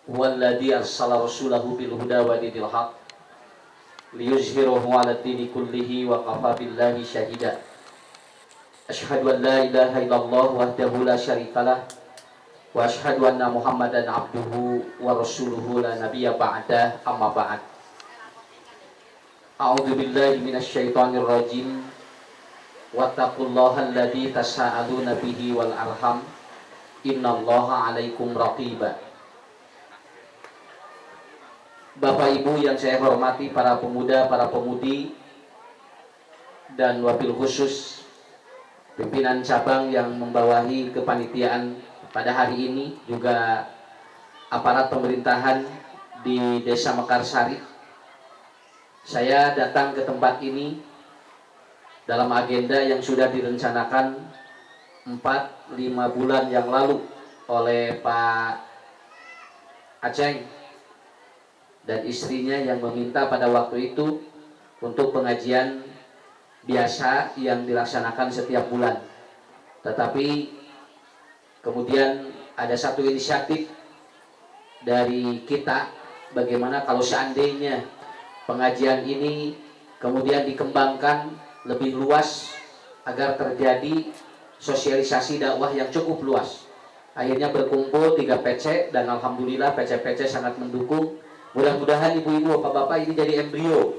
Huwallazi arsala rasulahu bil huda wa dinil haq liyuzhirahu 'ala dini kullihi wa kafa billahi syahida. Asyhadu an la ilaha illallah wahdahu la syarikalah wa asyhadu anna Muhammadan abduhu wa rasuluhu la nabiyya ba'dah, amma ba'd. A'udzu billahi minasy syaithanir rajim. Wattaqullaha alladzi tasaaluna bihi wal arham. Innallaha 'alaikum raqiba. Bapak Ibu yang saya hormati, para pemuda, para pemudi, dan wabil khusus pimpinan cabang yang membawahi kepanitiaan pada hari ini, juga aparat pemerintahan di Desa Mekarsari. Saya datang ke tempat ini dalam agenda yang sudah direncanakan 4-5 bulan yang lalu oleh Pak Aceng dan istrinya, yang meminta pada waktu itu untuk pengajian biasa yang dilaksanakan setiap bulan. Tetapi kemudian ada satu inisiatif dari kita, bagaimana kalau seandainya pengajian ini kemudian dikembangkan lebih luas agar terjadi sosialisasi dakwah yang cukup luas. Akhirnya berkumpul 3 PC dan alhamdulillah PC-PC sangat mendukung. Mudah-mudahan ibu-ibu, bapak-bapak, ini jadi embrio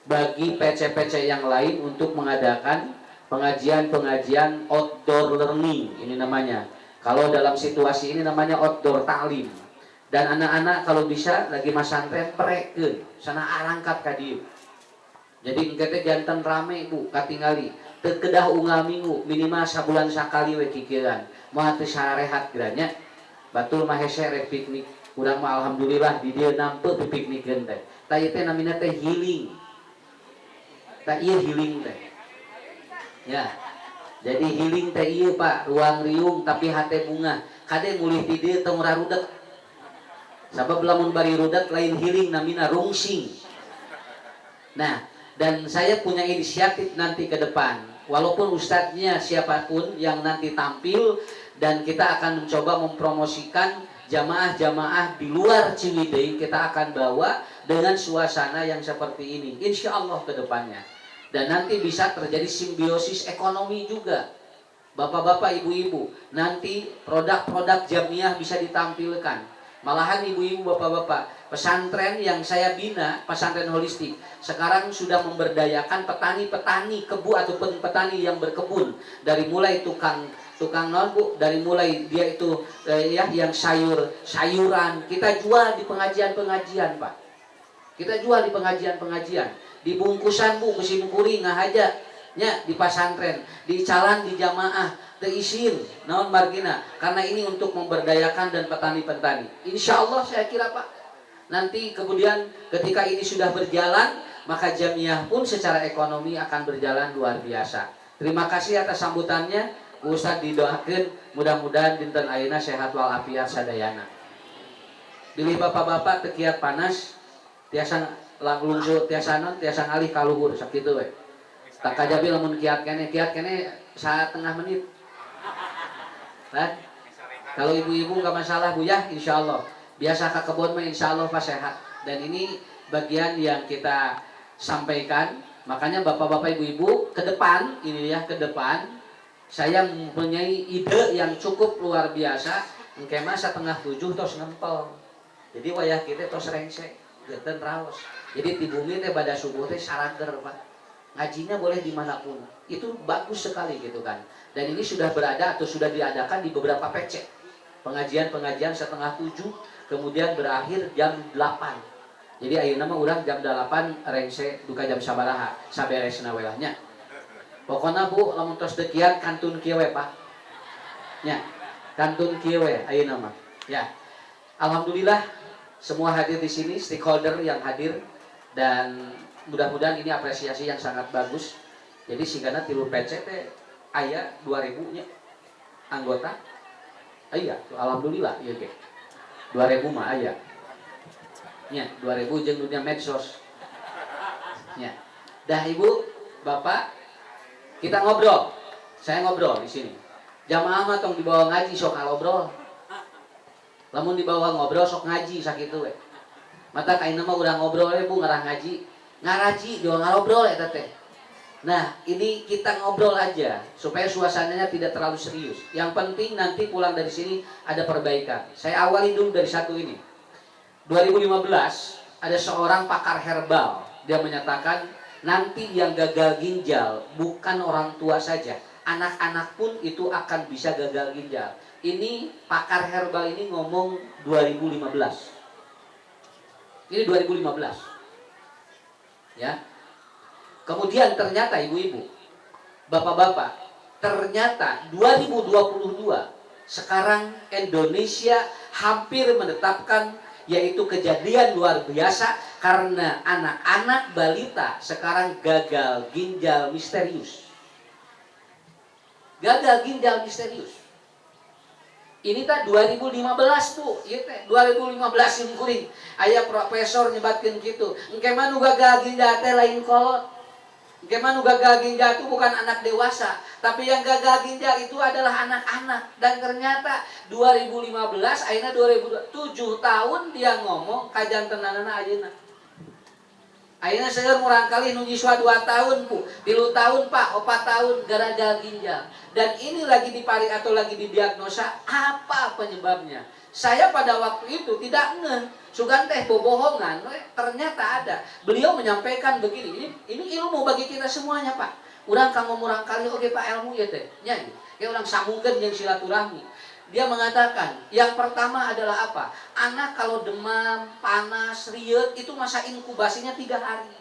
bagi PC-PC yang lain untuk mengadakan pengajian-pengajian outdoor learning, ini namanya. Kalau dalam situasi ini namanya outdoor ta'lim. Dan anak-anak kalau bisa lagi masantren pereken sana arangkat ka dieu. Jadi engke teh janten rame Bu katingali teu kedah unggal minggu minimal sabulan sakali we kikieuan. Moal teu sarehat geranya. Batul mah hese rek piknik. Urang mah alhamdulillah di dieu nampe pipiknikeun teh. Ta ieu teh namina teh healing. Ta ieu healing teh. Ya. Jadi healing teh ieu Pak, ruang riung tapi hate bunga. Kade mulih di dieu tong rarudet. Sabab lamun bari rudet lain healing namina rungsing. Nah, dan saya punya inisiatif nanti ke depan, walaupun ustadznya siapapun yang nanti tampil, dan kita akan mencoba mempromosikan jamaah-jamaah di luar Ciwidey, kita akan bawa dengan suasana yang seperti ini, insya Allah ke depannya. Dan nanti bisa terjadi simbiosis ekonomi juga. Bapak-bapak, ibu-ibu, nanti produk-produk jamiah bisa ditampilkan. Malahan ibu-ibu, bapak-bapak, pesantren yang saya bina, pesantren holistik, sekarang sudah memberdayakan petani-petani kebu ataupun petani yang berkebun. Dari mulai tukang non Bu, dari mulai dia itu yang sayuran, kita jual di pengajian-pengajian Pak. Kita jual di pengajian-pengajian. Di bungkusan Bu, musim kuring ngahaja nya di pesantren, di calan, di jamaah, teisin naon margina, karena ini untuk memberdayakan dan petani-petani. Insya Allah saya kira Pak, nanti kemudian ketika ini sudah berjalan, maka jamiah pun secara ekonomi akan berjalan luar biasa. Terima kasih atas sambutannya. Ustaz didoakan mudah-mudahan dinten ayeuna sehat walafiat sadayana. Bilih bapak-bapak tekiat panas, tiasa lungsu, tiasa ngalih kaluhur sakitu we. Tak kajabi lamun kiat kene saat tengah menit. Kan? Kalau ibu-ibu nggak masalah Bu ya, insya Allah. Biasa ke kebun mah insya Allah pas sehat. Dan ini bagian yang kita sampaikan. Makanya bapak-bapak, ibu-ibu, ke depan ini ya, ke depan saya mempunyai ide yang cukup luar biasa. Engke mah 6:30 tos ngempel. Jadi wayah kita tos rengsek, geuteun raos. Jadi di bumi teh pada subuh teh sarager Pak. Ngajinya boleh dimanapun, itu bagus sekali gitu kan. Dan ini sudah berada atau sudah diadakan di beberapa PC. Pengajian-pengajian 6:30, kemudian berakhir jam 8. Jadi ayeuna mah urang jam 8 rengse duka jam sabaraha saberesna welahnya. Pokona Bu, lamun tos teu kiat kantun kieu we Pak. Nya, kantun kieu we ayeuna mah. Ya. Alhamdulillah semua hadir di sini, stakeholder yang hadir, dan mudah-mudahan ini apresiasi yang sangat bagus. Jadi sigana tilu PC teh aya 2000 nya anggota. Iya, alhamdulillah ieu ge. 2000 mah aya. Nya, 2000 jeung dunia medsos. Nya. Dah Ibu, Bapak, kita ngobrol. Saya ngobrol di sini. Jamaah mah tong dibawa ngaji sok ngobrol. Lamun dibawa ngobrol sok ngaji sakitu we. Mata kaina mah urang ngobrol we Bu ngarah ngaji. Ngaraji juga ngobrol eta teh. Nah, ini kita ngobrol aja supaya suasananya tidak terlalu serius. Yang penting nanti pulang dari sini ada perbaikan. Saya awali dulu dari satu ini. 2015 ada seorang pakar herbal. Dia menyatakan nanti yang gagal ginjal bukan orang tua saja, anak-anak pun itu akan bisa gagal ginjal. Ini pakar herbal ini ngomong 2015. Ini 2015. Ya. Kemudian ternyata ibu-ibu, bapak-bapak, ternyata 2022 sekarang Indonesia hampir menetapkan yaitu kejadian luar biasa karena anak-anak balita sekarang gagal ginjal misterius. Gagal ginjal misterius. Ini tak 2015 Bu, ieu teh 2015 yang kuring. Aya profesor nyebatkeun kitu. Engke mah nu gagal ginjal teh lain kolot. Gimana gagal ginjal itu bukan anak dewasa, tapi yang gagal ginjal itu adalah anak-anak. Dan ternyata 2015, akhirnya 2007 tahun dia ngomong kajan tenanana ayeuna. Akhirnya saya murang kali nu siswa 2 tahun Bu, 3 tahun Pak, 4 tahun gagal ginjal. Dan ini lagi dipari atau lagi didiagnosa apa penyebabnya. Saya pada waktu itu tidak ngeh, sugan teh bobohongan, ternyata ada. Beliau menyampaikan begini, ini ilmu bagi kita semuanya Pak. Urang kanggo murang kali oke Pak ilmu ya teh. Nya ya urang sambungkeun jeung silaturahmi. Dia mengatakan, yang pertama adalah apa? Anak kalau demam, panas, riet itu masa inkubasinya 3 hari.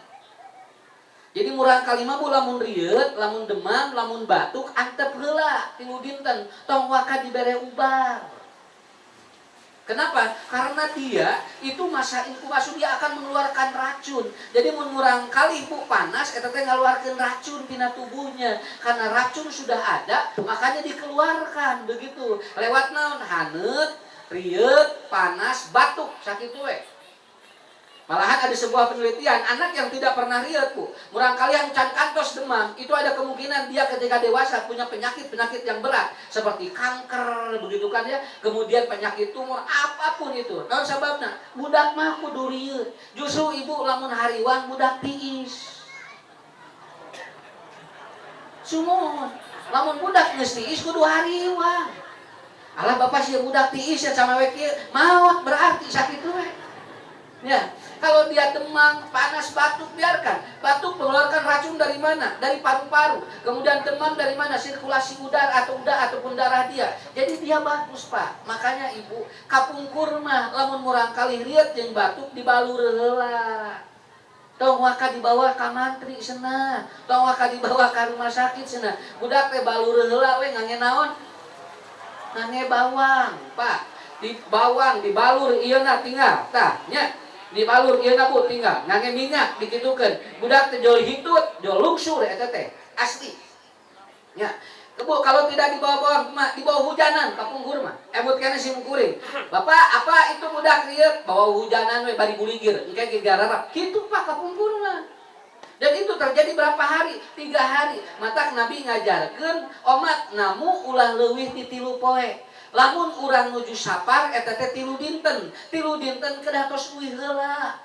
Jadi murang kalima bu lamun riet, lamun demam, lamun batuk, antep heula 3 dinten, tong waka dibere ubar. Kenapa? Karena dia itu masa inkubasi dia akan mengeluarkan racun. Jadi murang kali bu panas, eta teh ngaluarkeun racun tina tubuhnya. Karena racun sudah ada, makanya dikeluarkan begitu. Lewat naon? Haneut, riet, panas, batuk, sakitu we. Malahan ada sebuah penelitian, anak yang tidak pernah riet Bu, murang kali yang can kantos demam, itu ada kemungkinan dia ketika dewasa punya penyakit-penyakit yang berat seperti kanker begitu kan ya, kemudian penyakit tumor apapun itu. Naon sababna? Budak mah kudu riet. Justru ibu lamun hariwang budak tiis. Sumon, lamun budak geus tiis kudu hariwang. Alah bapak sih budak tiis ya sama we kieu, maot berarti sakitu we. Ya. Kalau dia demam, panas, batuk, biarkan. Batuk mengeluarkan racun dari mana? Dari paru-paru. Kemudian demam dari mana? Sirkulasi udara atau ataupun darah dia. Jadi dia bagus Pak. Makanya ibu, kapungkur mah lamun murang kali riet jeung batuk dibalur heula. Tong waka dibawa ka mantri cenah. Tong waka dibawa ka rumah sakit cenah. Budak teh balur heula we ngangge naon? Ngangge bawang, Pak. Di bawang dibalur ieuna tinggal. Tah, nya. Dibalur ieu na Bu tinggal ngangge minyak dikitukeun budak teh jol hitut jol lungsur eta teh asli nya Bu kalau tidak dibawa bawang dibawa hujanan kapungkur mah emut kana sim kuring Bapak apa itu budak rieu bawa hujanan we bari buligir engke gararap kitu Pak kapungkur mah. Dan itu terjadi berapa hari? 3 hari. Matak Nabi ngajarkeun omat namu ulah leuwih ti 3 poe. Lamun urang nuju sapar eta teh 3 dinten. 3 dinten kedah tos uih heula.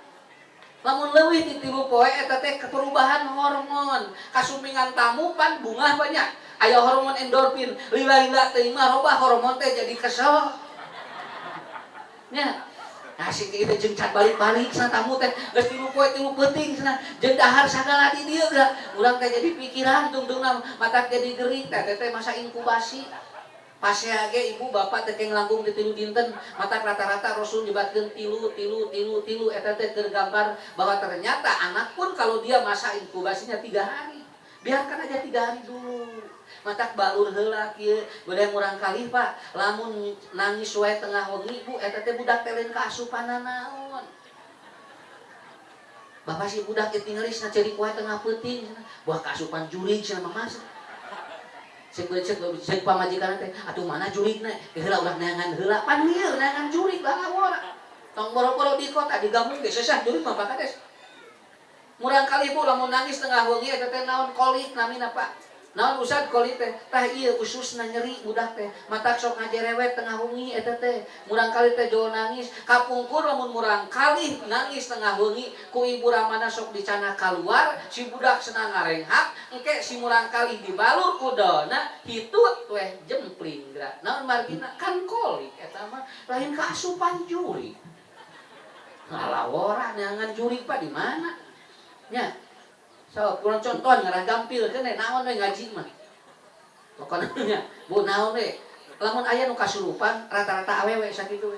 Lamun leuwih ti 3 poe eta teh perubahan hormon. Kasumpingan tamu pan bungah banyak. Aya hormon endorfin. Lila-lila teh mah robah hormon teh jadi kesel. Nya. Nah si kieu teh jeung can balik-balik cenah tamu teh geus 3 poe 3 peuting cenah. Jeung dahar sagala di dieu geus. Urang teh jadi pikiran tungtungna matak jadi geuring teh masa inkubasi. Pasea ge ibu bapak teh keng langkung di 3 dinten mata rata-rata Rasul nyebatkeun tilu eta teh keur gambar bahwa ternyata anak pun kalau dia masa inkubasinya 3 hari. Biarkan aja 3 hari dulu. Matak balur heula kieu beureung urang kali Pak lamun nangis wae tengah wengi Bu eta teh budak teh lain kaasupanna naon. Bapak si budak teh tingeulis na ceurik wae tengah peuting buah kaasupan jurig cenah Mas. Cek pamajikan teh atuh mana jurigna heula urang neangan heula pan lieur neangan jurig bangawora tong boro-boro di kota digabung ge sesah jurig mah pakades murang kali Bu lamun nangis tengah wengi eta teh naon kolik namina Pak Naon usad koli teh tah ieu ususna nyeri budak teh matak sok ngajerewet tengah wengi eta teh murang kali teh jol nangis kapungkur lamun murang kali nangis tengah wengi ku ibu ramana sok dicana keluar si budak senang ngarenghak engke si murang kali dibalur udona hitut weh jempling gerak naon margina kan kolik eta mah lain kaasupan juri ngalaworan ngan juri pak di mana nya so, kurang contoh ngarah gampil kan naon we ngaji mah. Pokona bu naon we. Lamun aya nu kasurupan rata-rata awewe sakitu we.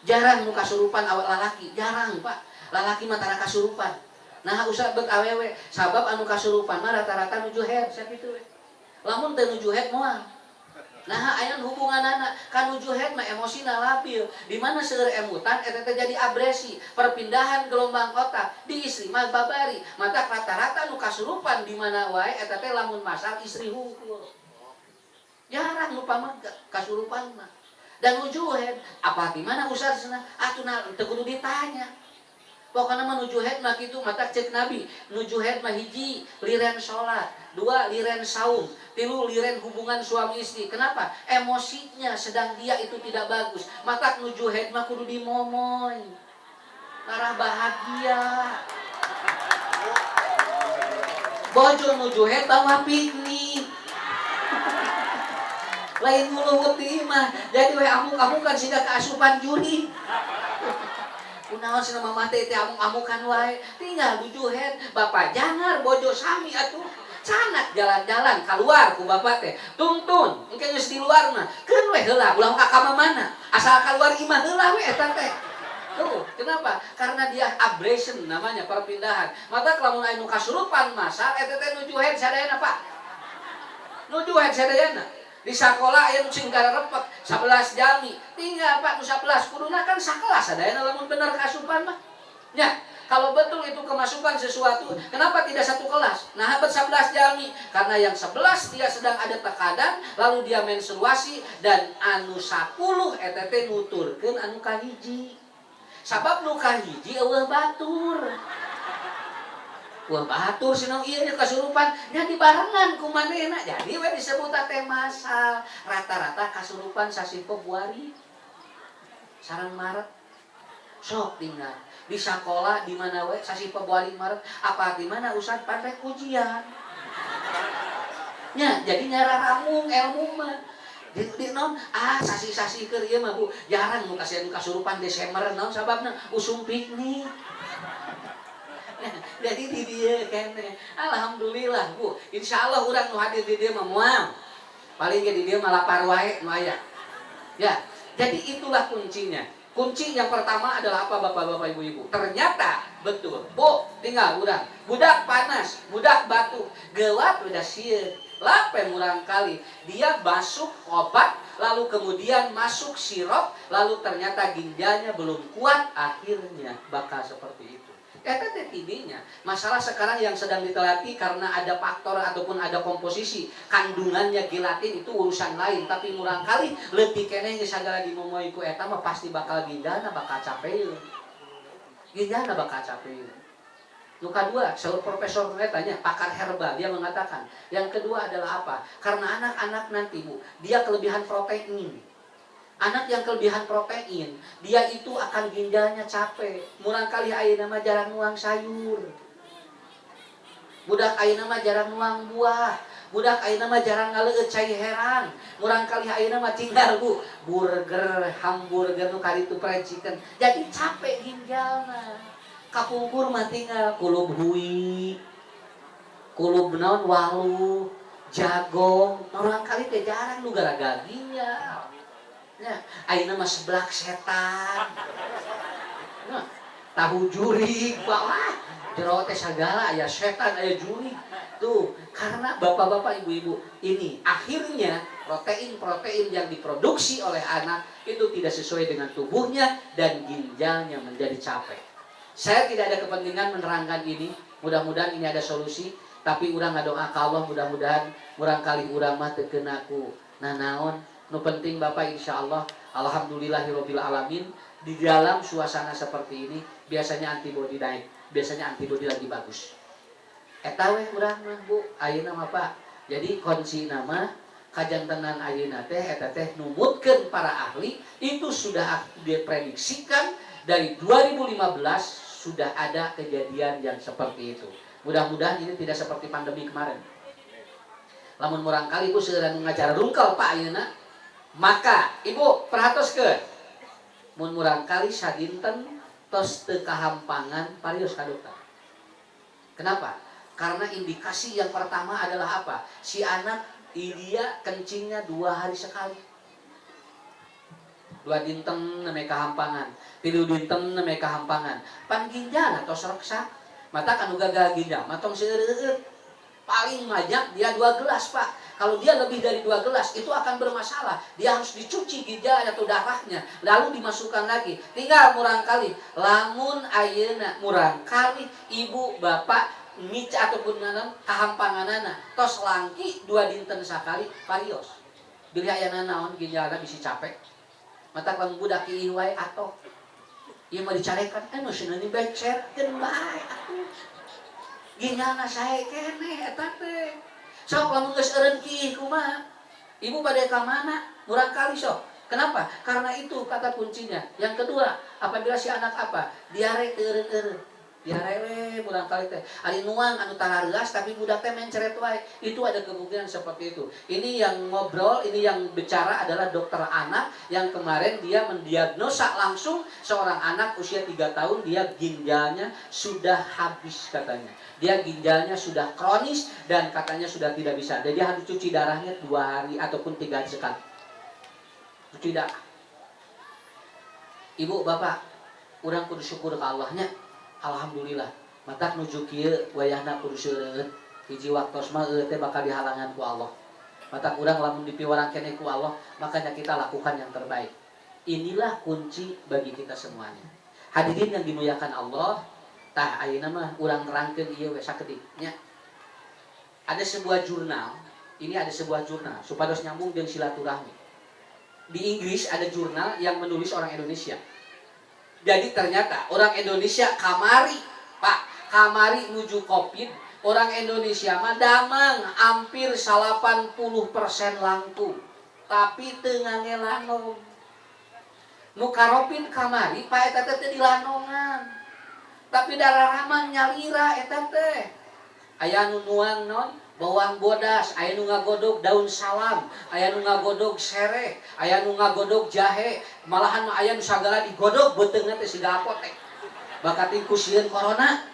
Jarang nu kasurupan awak lalaki, jarang Pak. Lalaki mah tara kasurupan. Nah usah beuk awewe, sabab anu kasurupan mah rata-rata nuju head sakitu we. Lamun teu nuju head moal. Nah aya hubunganana kan nuju head mah emosina labil. Di mana seueur emutan eta teh jadi abresi, perpindahan gelombang otak. Di istri mah babari. Mata rata-rata nu kasurupan di mana wae eta teh lamun masak istri hungkul. Jarang nu pamah kasurupan mah. Dan nuju head apa di mana usah cenah atuh teu kudu ditanya. Pokoknya menuju head mah kitu mata cek Nabi nuju head mah hiji liren salat, dua liren saum, tilu liren hubungan suami istri. Kenapa? Emosinya sedang dia itu tidak bagus. Mata nuju head mah kudu dimomoy. Arah bahagia. Bojo nuju head bawa piknik. Lain mulu ngerti mah. Jadi we amuk-amuk kan sehingga keasupan judi. Kunaon cenah mama teh amuk-amukan wae. Tinggal nuju head, bapak jangar bojo sami atuh. Canak jalan-jalan keluar ku bapak teh. Tuntun, engke geus di luar mah. Keun we heula ulang ka mana? Asal keluar imah heula we eta teh. Tuh, kenapa? Karena dia abrasion namanya perpindahan. Mata lamun anu kasurupan masa eta teh nuju head sadayana Pak. Nuju head sadayana. Di sekolah aya nu sing garepet 11 jami. Tinggal Pak nu 11 kuduna kan sakelas sadayana lamun bener kasupan mah. Ya, kalau betul itu kemasukan sesuatu, kenapa tidak satu kelas? Nah, habat 11 jami. Karena yang 11 dia sedang ada tekadan, lalu dia menstruasi dan anu 10 eta teh nuturkeun anu kahiji. Sabab nu kahiji eueuh batur. Wah batur sinau ieu kasurupan nya dibarengan ku manehna. Jadi we disebut teh masal. Rata-rata kasurupan sasi Februari. Sareng Maret. Sok tinggal di sekolah di mana we sasi Februari Maret apa di mana usah pandai ujian. Nya jadi nyara ramung ilmu mah. Di non sasi-sasi keur ieu mah Bu jarang nu kasurupan Desember naon sababna usum piknik. Jadi di dia kene alhamdulillah Bu insyaallah urang nu hadir di dia mah moal paling ge di dia mah lapar wae nu aya ya jadi itulah kuncinya. Kunci yang pertama adalah apa Bapak-bapak Ibu-ibu? Ternyata betul Bu tinggal urang budak panas budak batu gelap udah sieun lape murang kali dia masuk obat lalu kemudian masuk sirup lalu ternyata ginjalnya belum kuat akhirnya bakal seperti itu. Eta teh intinya masalah sekarang yang sedang diteliti karena ada faktor ataupun ada komposisi kandungannya gelatin itu urusan lain tapi murang kali leutik keneh geus sagala dimomoy ku eta mah pasti bakal ginjalna bakal capeun. Ginjalna bakal capeun. Nu kedua, seorang profesor tanya pakar herbal dia mengatakan yang kedua adalah apa? Karena anak-anak nanti Bu, dia kelebihan protein. Anak yang kelebihan protein, dia itu akan ginjalnya capek. Murang kali ayeuna mah jarang nuang sayur. Budak ayeuna mah jarang nuang buah. Budak ayeuna mah jarang ngaleueut cai herang. Murang kali ayeuna mah tinggal Bu, burger, hamburger nu kaditu fried chicken. Jadi capek ginjalna. Kapungkur mah tinggal kulub hui. Kulub naon walu, jagong. Murang kali teh jarang nu gara-gara ginjal. Ya, ayeuna mah seblak setan. Nah, tahu jurig, wah, jero teh sagala aya setan, aya jurig. Tuh, karena bapak-bapak, ibu-ibu, ini akhirnya protein-protein yang diproduksi oleh anak itu tidak sesuai dengan tubuhnya dan ginjalnya menjadi capek. Saya tidak ada kepentingan menerangkan ini, mudah-mudahan ini ada solusi, tapi urang ngadoa ka Allah mudah-mudahan urang kali urang mah teu kena ku nanaon. Nu penting Bapak insyaallah alhamdulillahirabbil alamin di dalam suasana seperti ini biasanya antibodi naik, biasanya antibodi lagi bagus. Eta we urang mah Bu, ayeuna mah Pak. Jadi kunci nama kajantenan ayeuna teh eta teh numutkeun para ahli itu sudah diprediksikan dari 2015 sudah ada kejadian yang seperti itu. Mudah-mudahan ini tidak seperti pandemi kemarin. Lamun murang kali ku seureun ngacara rungkel Pak ayeuna, maka Ibu perhatoskeun. Mun murang kali sadinten tos teu kahampangan parios ka dokter. Kenapa? Karena indikasi yang pertama adalah apa? Si anak dia kencingnya 2 hari sekali. 2 dinten neme kahampangan, 3 dinten neme kahampangan. Pan ginjal tos reksa. Mata kanu gagal ginjal, matong seureut. Paling banyak dia 2 gelas Pak. Kalau dia lebih dari 2 gelas itu akan bermasalah. Dia harus dicuci ginjal atau darahnya, lalu dimasukkan lagi. Tinggal murang kali. Lamun ayeuna murang kali ibu bapak mic ataupun nanon kahampanganana tos langki 2 dinten sakali parios. Bila ayana naon ginjalna bisi capek. Mata lamun budak ieu wae atoh. Ieu mah dicarekan nu seuneu becerkeun bae atuh. Ginjalna sae keneh eta teh. Sok lamun geus eureun kieu kumaha? Ibu bade ka mana? Murang kali sok. Kenapa? Karena itu kata kuncinya. Yang kedua, apabila si anak apa? Diare teu eureun-eureun. Diare we murang kali teh. Ari nuang anu tarareuas tapi budak teh menceret wae. Itu ada kemungkinan seperti itu. Ini yang ngobrol, ini yang bicara adalah dokter anak yang kemarin dia mendiagnosa langsung seorang anak usia 3 tahun dia ginjalnya sudah habis katanya. Dia ginjalnya sudah kronis dan katanya sudah tidak bisa. Jadi harus cuci darahnya 2 hari ataupun 3 hari sekali. Cuci darah. Ibu, bapak, urang kudu syukur ke Allahnya. Alhamdulillah. Matak nuju kieu wayahna kudu seureut. Hiji waktos mah teh bakal dihalangan ku Allah. Matak urang lamun dipiwarang keneh ku Allah, makanya kita lakukan yang terbaik. Inilah kunci bagi kita semuanya. Hadirin yang dimuliakan Allah, tah ayeuna mah urang nerangkeun ieu we sakedik nya. Ada sebuah jurnal, ini ada sebuah jurnal supados nyambung jeung silaturahmi. Di Inggris ada jurnal yang menulis orang Indonesia. Jadi ternyata orang Indonesia kamari, Pak, kamari nuju Covid, orang Indonesia mah damang hampir 80% langkung. Tapi teu ngangelanom. Nu karopin kamari, Pak eta teh dilanongan. Tapi darah ramang nyalira eta teh. Aya nu nuang non bawang bodas, aya nu ngagodog daun salam, aya nu ngagodog sereh, aya nu ngagodog jahe, malahan aya nu sagala digodog beuteungna teh siga apotek. Bakatin ku sieun corona.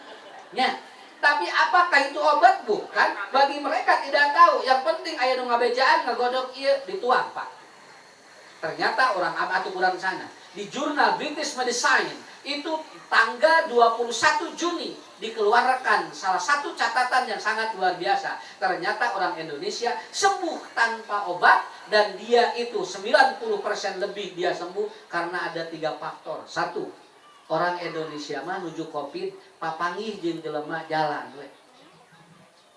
Nya. Tapi apakah itu obat? Bukan. Bagi mereka tidak tahu. Yang penting aya nu ngabejaan ngagodog ieu dituang, Pak. Ternyata orang atau kurang sana di jurnal British Medicine itu tanggal 21 Juni dikeluarkan salah satu catatan yang sangat luar biasa. Ternyata orang Indonesia sembuh tanpa obat dan dia itu 90% lebih dia sembuh karena ada 3 faktor. 1, orang Indonesia mah nuju Covid papangih jeung jelema jalan we.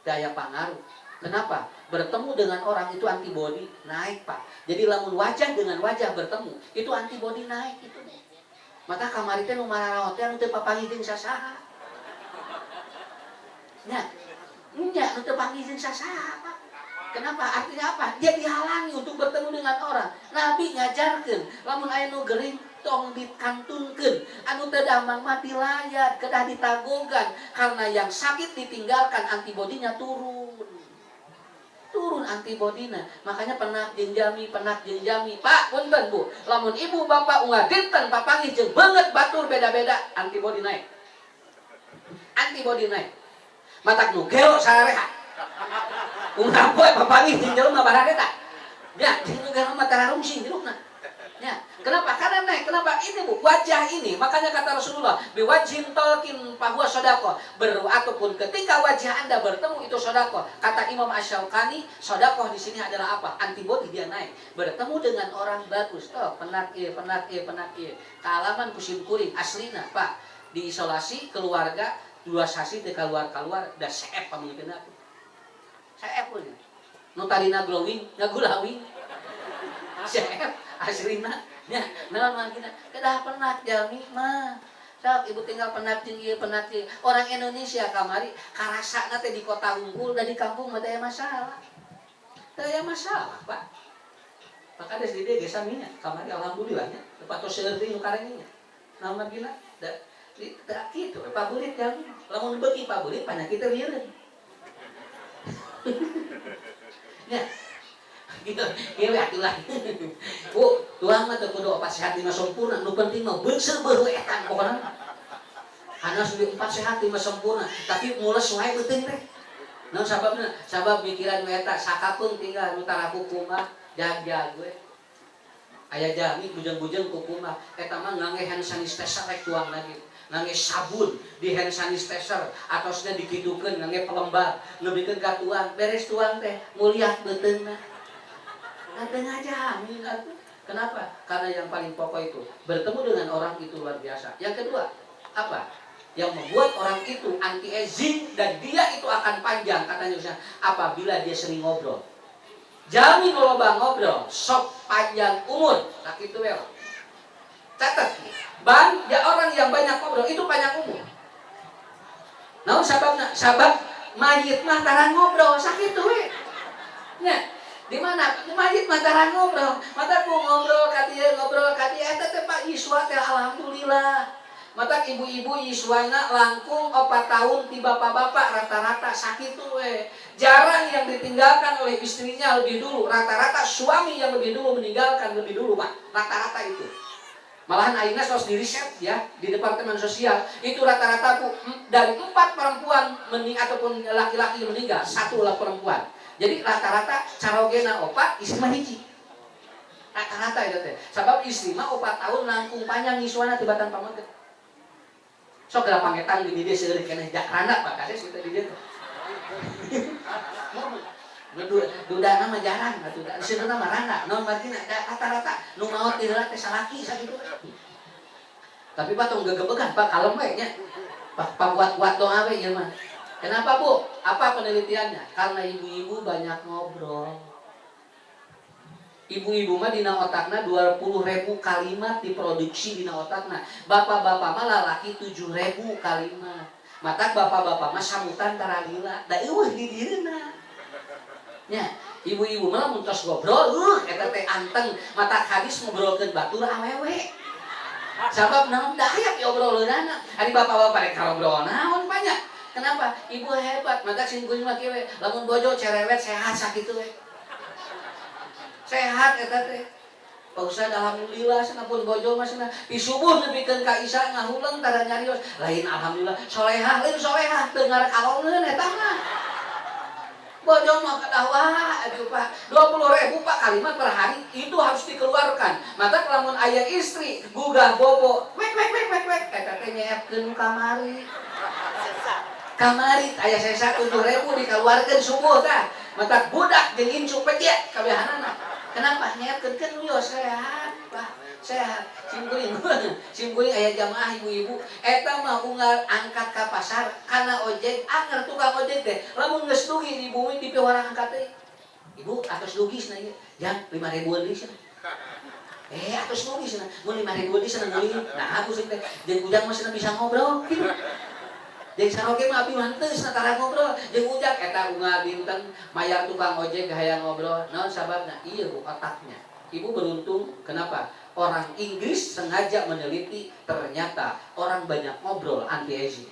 Daya pengaruh. Kenapa? Bertemu dengan orang itu antibodi naik, Pak. Jadi lamun wajah dengan wajah bertemu, itu antibodi naik itu. Maka kamari teh nu mararaot teh anu teu papangih jeung sasaha. Nya, nya nu teu papangih jeung sasaha, Pak. Kenapa? Artinya apa? Dia dihalangi untuk bertemu dengan orang. Nabi ngajarkeun, lamun aya nu gering tong dikantunkeun, anu teu damang mah dilayat, kedah ditagogan karena yang sakit ditinggalkan antibodinya turun. Turun antibodina, makanya penak jeung jami. Pak, punten Bu, lamun ibu bapak unggal dinten papangih jeung beungeut batur beda-beda, antibodi naik. Antibodi naik. Matak nu gelo sareha. Unggal poe papangih jeung jelema barade tah. Nya, jeung nu gelo mah tararungsing hirupna. Ya, kenapa? Karena naik. Kenapa? Ini Bu, wajah ini. Makanya kata Rasulullah, biwajhin talqin fahuwa shadaqah. Ataupun ketika wajah Anda bertemu itu shadaqah. Kata Imam Asy-Syaukani, shadaqah di sini adalah apa? Antibodi dia naik. Bertemu dengan orang bagus. Oh, penak ieu. Kaalaman kusim kuring aslina, Pak. Diisolasi keluarga 2 sasi teu keluar da seep pamungkeunna. Seep we. Nu tadina glowing, ngagulawing. Seep aslina nya naon mah kita kedah pernah jalmi mah Sok ibu tinggal penat jeung ieu penat ieu. Orang Indonesia kamari karasana teh di kota unggul dan di kampung mah teu aya masalah. Teu aya masalah, Pak. Maka des di dieu ge saminya kamari alhamdulillah nya. Tepatos seueur teh nu karengnya. Naon margina? Da kitu paburit yang lamun beuki paburit panyakit teh lieureun. Ya. Gitu, ieu atuh lah. Bu, tuang mah teu kudu opat sehat lima sempurna, nu penting mah beuseuh beuh etan pokona. Hanas di 4 sehat 5 sempurna, tapi mules wae beuteung teh. Naon sababna? Sabab mikiran we eta sakapeung tinggal nu tara hukum mah jag-jag we. Aya jami bujang-bujang hukum mah eta mah ngangge hand sanitizer rek tuang lagi. Ngangge sabun di hand sanitizer atosna dikidukeun ngangge pelembab, neubikeun ka tuang, beres tuang teh muliat beuteungna. Ada ngajamin atuh. Kenapa? Karena yang paling pokok itu bertemu dengan orang itu luar biasa. Yang kedua, apa? Yang membuat orang itu anti aging dan dia itu akan panjang katanya apabila dia sering ngobrol. Jamin loba ngobrol, sok panjang umur. Nah itu wel. Catat. Orang yang banyak ngobrol itu panjang umur. Naon sababna? Sabab mayit mah tara ngobrol sakitu we. Nya, di mana? Mayit mah tara ngobrol. Mata ku ngobrol ka dieu eta teh Pak Yiswa teh alhamdulillah. Mata ibu-ibu yiswana langkung 4 tahun ti bapak-bapak rata-rata sakitu we. Jarang yang ditinggalkan oleh istrinya lebih dulu. Rata-rata suami yang lebih dulu meninggalkan lebih dulu, Pak. Rata-rata itu. Malahan ayeuna sos di riset ya di Departemen Sosial itu rata-rata dari 4 perempuan ataupun laki-laki meninggal, 1 lah perempuan. Jadi rata-rata carogena 4 istri mah hiji. Rata-rata itu teh. Sabab istri mah 4 tahun langkung panjang yiswana tibatan pamaget. Sok da pangetan di dieu seueur keneh jakrana Pak kades kita di dieu. Dudana mah jarang atuh. Seuneu mah randa. Naon margina rata-rata nu maot di heula teh salaki sakitu. Tapi Pak tong gegebegan Pak kalem we nya. Pak buat doa we ieu mah. Kenapa Bu? Apa penelitiannya? Karena ibu-ibu banyak ngobrol. Ibu-ibu mah dina otakna 20.000 kalimat diproduksi dina otakna. Bapak-bapak mah lalaki 7.000 kalimat. Mata bapak-bapak mah samutan tara lila. Da eueuh di dieuna. Nya, ibu-ibu mah mun tos ngobrol, eta teh anteng mata hadis ngobrolkeun batur awewe. Sabab naon dahyak obroleureunana. Ari bapak-bapak rek ngobrol naon banyak. Kenapa? Ibu hebat. Mata singkuing mah kieu we. Lamun bojo cerewet sehat sakitu we. Sehat eta teh. Pak Ustad alhamdulillah sanapun bojo mah cenah di subuh nepikeun ka isya ngahuleung tara nyarios. Lain alhamdulillah solehah, lain solehah teu ngarekalongeun eta mah. Bojo mah kadawa aduh Pak. 20.000 Pak kalimat per hari itu harus dikeluarkan. Maka lamun aya istri gugah bobo, wek eta teh nyeepkeun kamari. Kamari aya sesa 7.000 dikeluarkeun subuh tah. Mata budak jeung incu pejek kabehanana. Kenapa? Nyeepkeun yo sehat, Pak. Sehat. Simkuring aya jamaah ibu-ibu eta mah unggal angkat ka pasar kana ojek, anger tukang ojek teh. Lamun geus dugi di bumi di piwarang angkat teh. Ibu, atos dugi cenah ieu. Jang 5.000-an deui cenah. Atos dugi cenah. Mun 5.000 deui cenah nguling. Nah, aku sih teh jeung ujang mah cenah bisa ngobrol gitu. Jeung saroge mah abi mah teu satara ngobrol, jeung ujak eta unggal dinten mayar tukang ojek hayang ngobrol. Naon sababna? Ieu Bu otaknya. Ibu beruntung kenapa? Orang Inggris sengaja meneliti ternyata orang banyak ngobrol anti aging.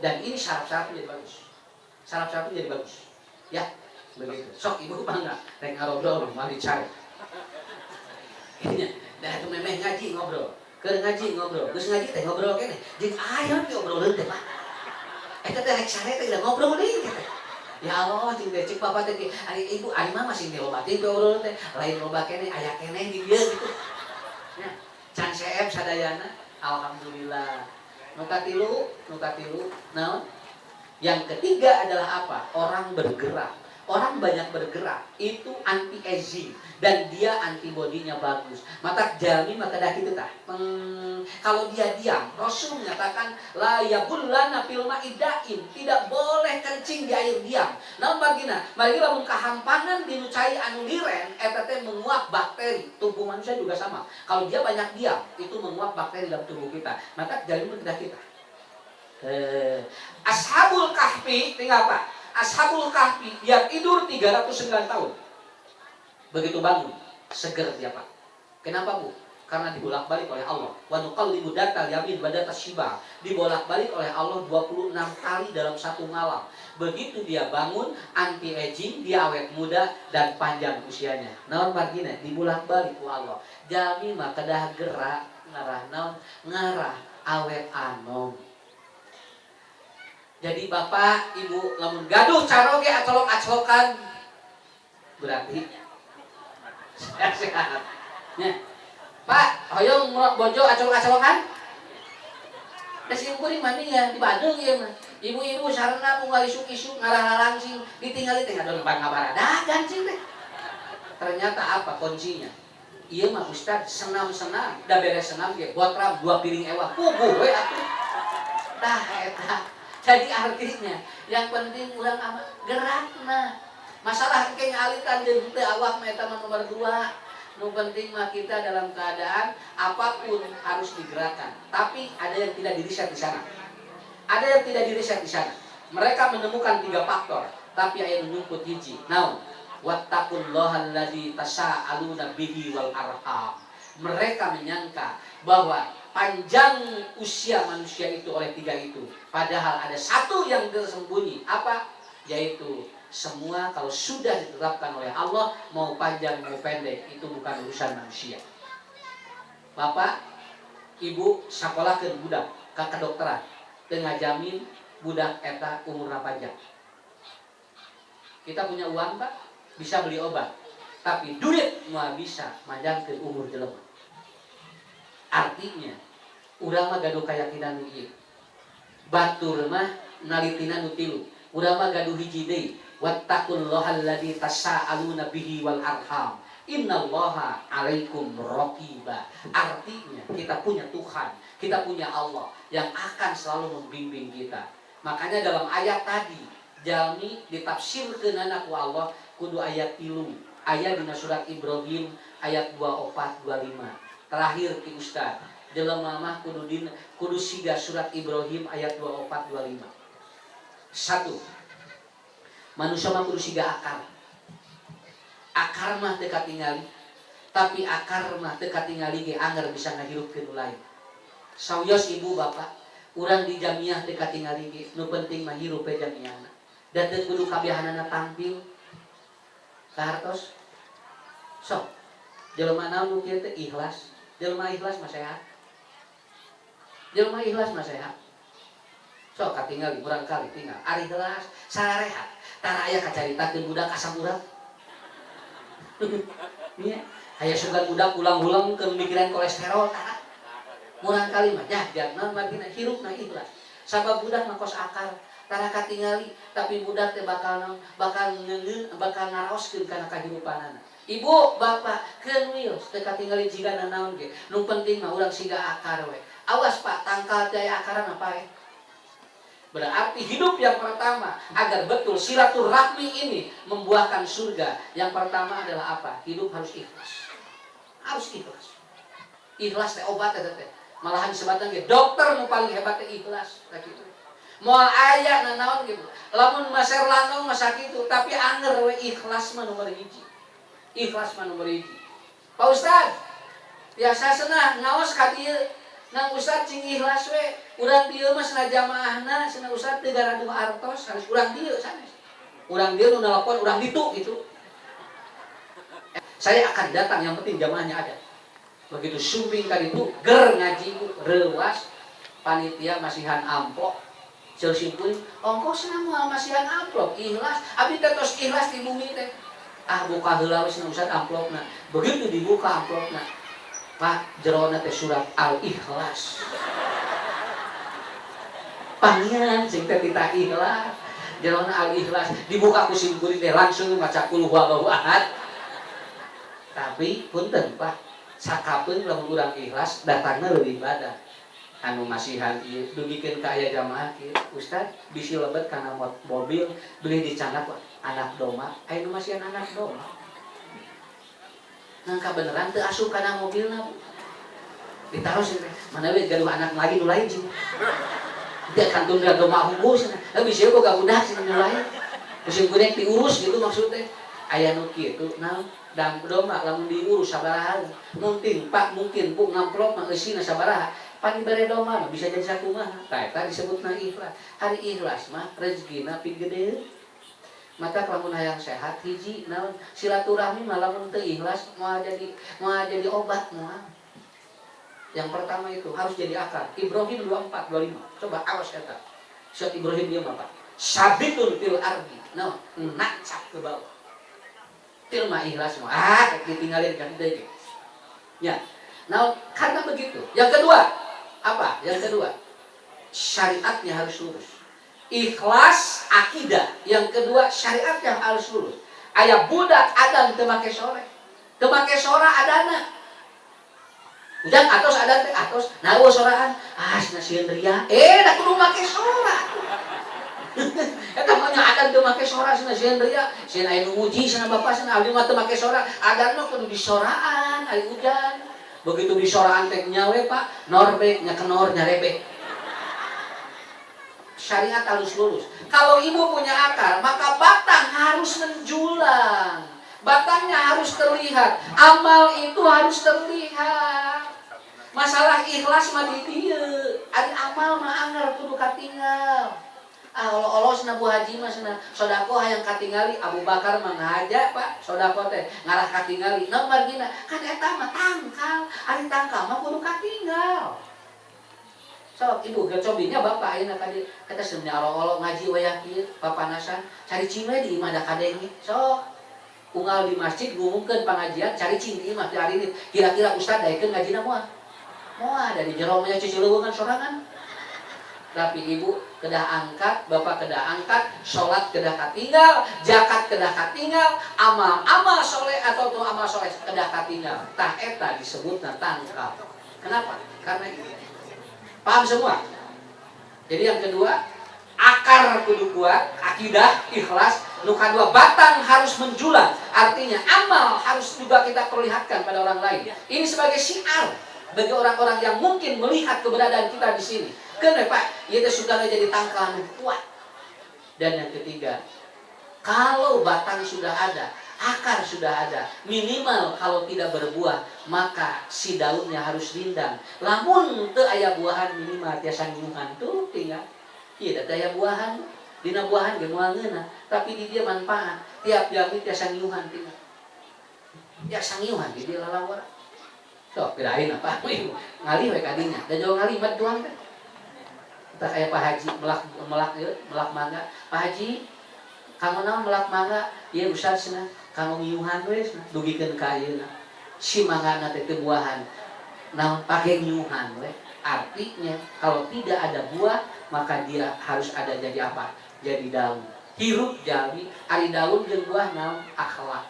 Dan ini syarat-syaratnya jadi bagus. Syarat-syaratnya jadi bagus. Ya, begitu. Sok Ibu bangga rek ngarobrol mari cari. Ini dah atuh memeh ngaji ngobrol. Keur ngaji ngobrol. Geus ngaji teh ngobrol keneh. Jeung aya ngobrolkeun teh Pak. Eta teh rek sare teh ngobrol deui teh. Ya Allah, cing teh cik bapak teh ari ibu ari mah masih loba teh ngobrol teh. Lain loba keneh aya keneh di dieu gitu. Nya, can CF sadayana alhamdulillah. Nu katilu naon? Yang ketiga adalah apa? Orang bergerak. orang banyak bergerak itu anti aging dan dia antibodinya bagus. Maka jalmi maka dah gitu tah. Kalau dia diam, Rasul menyatakan la yabullana fil ma'idain, tidak boleh kencing di air diam. Namun bagina, mari lamun kahampangan dinu cai anu liren eta teh menguap bakteri. Tubuh manusia juga sama. Kalau dia banyak diam, itu menguap bakteri dalam tubuh kita. Maka jalmi maka dah kita. Ashabul Kahfi tinggal apa? Ashabul Kahfi dia tidur 309 tahun. Begitu bangun, seger dia Pak. Kenapa Bu? Karena dibolak-balik oleh Allah. Wa nuqallibu datal yamin wa datas shiba. Dibolak-balik oleh Allah 26 kali dalam satu malam. Begitu dia bangun, anti aging, dia awet muda dan panjang usianya. Naon margina dibolak-balik ku Allah. Jami mah kedah gerak ngarah naon? Ngarah awet anom. Jadi bapak, ibu, lamun gaduh caroge acolok-acolokan berarti sehat. Ya. Pak, hoyong bojo acolok-acolokan? Das ibu kuring mandi ya di Bandung ya mah. Ibu-ibu sarana mau isuk-isuk ngarah langsing ditinggali teh ngadon bangabara gancing teh. Ternyata apa kuncinya? Iya mah Ustaz senam-senam, da beres senam ge botram 2 piring ewah. Puguh we atuh. Tah eta. Jadi artinya yang penting urang amat gerakna. Masalah engke ngalitan jeung teu awak mah eta nomor 2. Nu penting mah kita dalam keadaan apapun harus digerakkan. Tapi ada yang tidak diriset di sana. Ada yang tidak diriset di sana. Mereka menemukan 3 faktor, tapi aya nu nyumput hiji. Naon? Wattaqullaha allazi tasaaluna bihi wal arham. Mereka menyangka bahwa panjang usia manusia itu oleh 3 itu. Padahal ada satu yang tersembunyi. Apa? Yaitu semua kalau sudah ditetapkan oleh Allah, mau panjang mau pendek, itu bukan urusan manusia. Bapak, ibu sakolahkeun budak ka kedokteran, teu ngajamin budak eta umur panjang. Kita punya uang Pak, bisa beli obat, tapi duit moal bisa manjangkeun umur jelema. Artinya, urang mah gaduh keyakinan nu ieu. Batur mah nalitina nu tilu. Urang mah gaduh hiji deui. Wattaqullaha allazi tasaaluna bihi wal arham. Innallaha 'alaikum raqiba. Artinya kita punya Tuhan, kita punya Allah yang akan selalu membimbing kita. Makanya dalam ayat tadi, jalmi ditafsirkeunana ku Allah kudu ayat 3. Ayat dina surat Ibrahim ayat 24-25. Terakhir ki Ustaz, jelema mah kudu siga surat Ibrahim ayat 24-25. 1. Manusia mah kudu siga akar. Akar mah teu katingali, tapi akar mah teu katingali ge anggar bisa ngahirupkeun nu lain. Sauyos ibu bapak, urang di jamiah teu katingali ge, nu penting mah hirup we jamiahna. Dan teu kudu kabiahanana tampil kahartos. Sok, jelema naon nu kieu teh ikhlas. Jelema ikhlas mah sehat. Jelema ikhlas mah sehat. Sok katingali urang kali tinggal. Ari ikhlas, sarehat. Tara aya kacaritakeun budak asam urat. Nya, aya sugan budak ulang-ulang ke mikiran kolesterol tara. Murang kali mah jangan margina hirupna ikhlas. Sabab budak mah kos akar, tara katingali tapi budak teh bakal ngaraoskeun kana kahirupanana. Ibu, bapak, keun wios teu katingali jigana naon ge. Nu penting mah urang siga akar we. Awas Pak, tangkal teh aya akaran apa we? Berarti hidup yang pertama agar betul silaturahmi ini membuahkan surga. Yang pertama adalah apa? Hidup harus ikhlas. Harus ikhlas. Ikhlas teh obat teh. Malahan disebutkan ge dokter nu paling hebat teh ikhlas teh kitu. Moal aya nanaon gitu. Lamun maser langong mah sakitu, tapi anger we ikhlas mah nomor 1. Ikhlas mah nomor 1. Pak Ustaz, biasa cenah ngaos ka dieu. Nang Ustaz cing ikhlas we, urang dieu mah cenah jamaahna, cenah Ustaz teu garaduh artos, harus urang dieu sanes. Urang dieu nu nelpon urang ditu gitu. Saya akan datang, yang penting jamaahnya ada. Begitu sumping ka ditu, ger ngaji reuwas, panitia masihan amplop. Ceul simpul, ongkosna moal masihan amplop, ikhlas. Abdi teh tos ikhlas di bumi teh. Ah buka heula we cenah Ustaz amplopna. Begitu dibuka amplopna, Pak, jerona teh surat Al-Ikhlas. Pangian sing teh tita ikhlas. Jerona Al-Ikhlas dibuka ku simkuring teh langsung maca qul huwallahu ahad. Tapi punten Pak, sakapeung lamun urang ikhlas datangna leuwih badan. Anu masihan ieu dugikeun ka aya jamaah kieu, Ustaz bisi lebet kana mobil beli dicandak anak doma, aya nu masihan anak doma. Nangka beneran teu asup kana mobilna. Ditaruh sih, mana we gaduh anak lagi nu lain sih. Dia kantun gak doma hubus, tapi sih kok gak udah sih nu lain. Musim kuning diurus gitu maksudnya. Aya nu kitu, nah dan doma lamun diurus sabaraha. Mungkin Pak mungkin Bu ngamplop mah eusina sabaraha. Pan dibere doma mah bisa jadi satu mah. Tah eta disebutna ikhlas. Hari ikhlas mah rezekina pi gede. Mata lamun hayang sehat hiji naon silaturahmi mah lamun teu ikhlas moal jadi obat moal. Yang pertama itu harus jadi akar. Ibrahim 24, 25. Coba awas kata. Syekh Ibrahim dia apa? Sabitun fil ardi. No, nancap ke bawah. Tilma ikhlas semua. Ditinggalin kan deui. Ya. Nah, karena begitu. Yang kedua, apa? Yang kedua, syariatnya harus lurus. Ikhlas akidah. Yang kedua, syariatnya harus lurus. Aya budak Adam teu make sore. Teu make sora adana. Ujang atos ada teh atos, nawa soraan, cenah sieun ria, da kudu make sora. Eta mah nya adan teu make sora cenah sieun ria, sieun aya nu muji cenah bapak cenah abdi mah teu make sora, adan mah kudu disoraan ari ujang. Begitu disoraan teh nyawe Pak, norbek nya kenor nya rebek. Syariat harus lurus. Kalau ibu punya akar, maka batang harus menjulang. Batangnya harus terlihat, amal itu harus terlihat. Masalah ikhlas mah di dieu, ari amal mah anggar kudu katinggal. Olo-olo cenah Bu Haji mah cenah sodako hayang katingali, Abu Bakar mah ngaja Pak, sodako teh ngarah katingali. Naon margina? Kan eta mah tangkal, ari tangkal mah kudu katinggal. So, ibu cobinya bapak ayeuna ka dieu, eta sebenarnya olo-olo ngaji wayah kieu, papanasan, cari cime di imah da kadenge. So, unggal di masjid ngumumkeun pengajian cari cinti mah hari ini kira-kira ustaz daekeun ngajina moal dari jero nya cicileuweungan sorangan. Tapi ibu kedah angkat, bapak kedah angkat, salat kedah katinggal, zakat kedah katinggal, amal soleh atau tuh amal soleh kedah katinggal. Tah eta disebutna tangkal. Kenapa? Karena ini. Paham semua? Jadi yang kedua, akar kudu kuat, akidah, ikhlas. Nu kadua, batang harus menjulang. Artinya amal harus juga kita perlihatkan pada orang lain. Ini sebagai syiar bagi orang-orang yang mungkin melihat keberadaan kita di sini. Kenapa? Ieu teh sudah jadi tangkalan kuat. Dan yang ketiga, kalau batang sudah ada, akar sudah ada, minimal kalau tidak berbuah, maka si daunnya harus rindang. Lamun teu aya buahan minimal tiasa nyuhan tuh tinggal. Ieu teh aya buahan. Dina buahan ge moal ngeunah, tapi di dia manfaat. Tiap jami tiasa ngiuhan tinggal. Tiasa ngiuhan di dia lalawar. So, kirain apa? Ngali we ka dinya. Da jauh ngali mat doang teh. Kita kayak Pak Haji melak mangga. Pak Haji, kamu naon melak mangga? Ieu Ustaz cenah, kamu ngiuhan we cenah, dugikeun ka ayeuna. Si manggana teh teu buahan. Naon pake ngiuhan we. Artinya kalau tidak ada buah, maka dia harus ada jadi apa? Jadi daun. Hirup jadi ari daun jeung buah naon akhlak.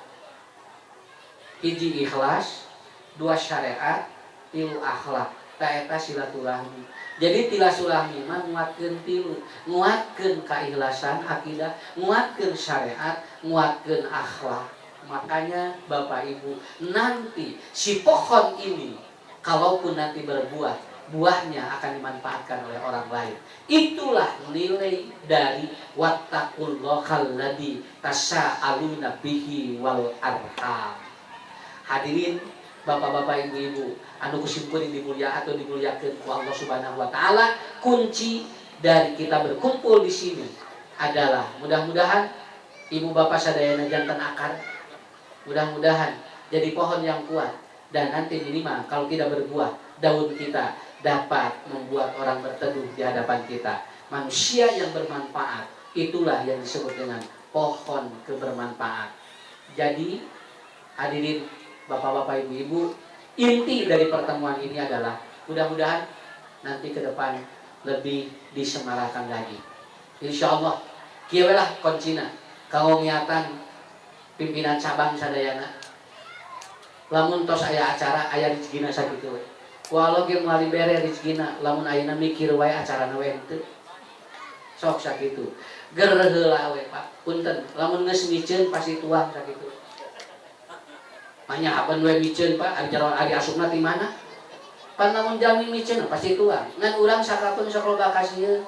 Hiji ikhlas, dua syariat, tilu akhlak. Ta eta silaturahmi. Jadi silaturahmi mah nguatkeun tilu, nguatkeun kaikhlasan akidah, nguatkeun syariat, nguatkeun akhlak. Makanya Bapak Ibu, nanti si pohon ini kalaupun nanti berbuah, buahnya akan dimanfaatkan oleh orang lain. Itulah nilai dari wattaqullahal ladzi tasaaluna bihi wal arham. Hadirin bapak-bapak ibu-ibu anu kusimkuring dimuliakeun ku Allah Subhanahu wa taala, kunci dari kita berkumpul di sini adalah mudah-mudahan ibu bapak sadayana janten akar. Mudah-mudahan jadi pohon yang kuat dan nanti minimal kalau tidak berbuah, daun kita dapat membuat orang berteduh di hadapan kita. Manusia yang bermanfaat, itulah yang disebut dengan pohon kebermanfaat. Jadi hadirin bapak-bapak ibu-ibu, inti dari pertemuan ini adalah mudah-mudahan nanti ke depan lebih disemarakan lagi. Insya Allah kieu we lah kuncina kanggo ngiatan pimpinan cabang sadayana lamun tos aya acara aya rezekina sakitu we walau ge meuli bere rezekina lamun ayeuna mikir wae acarana we henteu sok sakitu ger heula we Pak punten lamun geus miceun pasti tuang sakitu manyahapan we miceun Pak ari asupna ti mana pan lamun jami miceun pasti tuang ngan urang sakapeung sok loba kasieun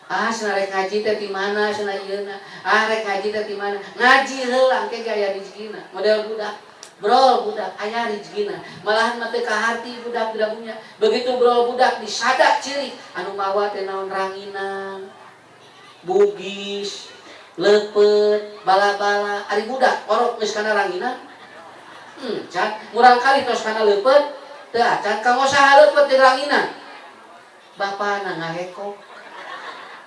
cenah rek ngaji teh di mana cenah ieuna rek ngaji teh di mana ngaji heula engke aya rezekina model budak brol budak aya rezekina malahan mah teu kahati budak punya begitu brol budak disadak ciri anu mawa teh naon ranginan bugis leupet bala-bala ari budak orok geus kana ranginan can murang kali tos kana leupet teu acan kanggo saha leupet teh ranginan bapana ngahekok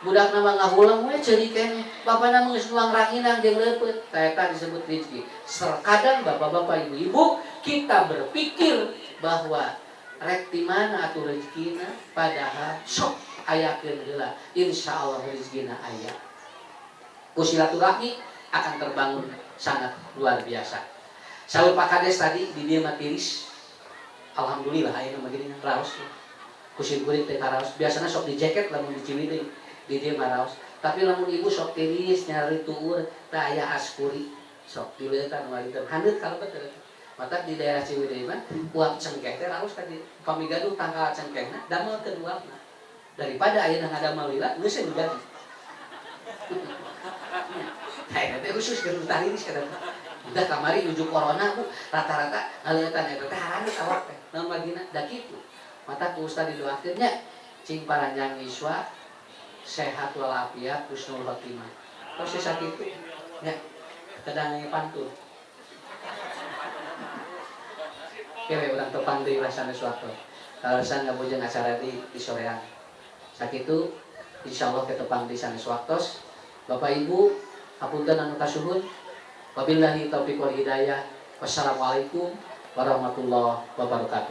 budak nama ngahulang we ceuri keneh bapana geus nuang ranginan jeung leupet eta disebut rezeki terkadang bapak-bapak ibu-ibu kita berpikir bahwa rek di mana atuh rezekina padahal sok ayakeun heula insyaallah rezekina aya ku silaturahmi akan terbangun sangat luar biasa saur Pak Kades tadi di dieu mah tiris alhamdulillah ayeuna mah geuning raos kusin kuring teh karaos biasana sok di jaket lamun di Ciwidey di dieu mah raos tapi lamun ibu sok tiris nyari tuur teh aya askuri sok dileutan waliter handeut kalebet mata di daerah Ciwidey mah uang cengkeh teh raos ka di pamigaduh tangkal cengkehna damelkeun uangna daripada ayeuna ngadamel lila geus we jadi eta teh khusus keur tariris kada udah kamari nuju corona Bu rata-rata ngaleutan eta teh harangeut awak teh naon bagina da kitu mata ku ustad didoakeun nya cing paranjang iswa sehat walafiat husnul khotimah proses sakitu nya kadang pantun kewe urang tepang deui rasana suatu kalasan ngabojeng acara di soreang sakitu insyaallah ketepang di sanes waktos Bapak Ibu hapunten anu kasuhun wabillahi taufiq wal hidayah wassalamualaikum warahmatullahi wabarakatuh.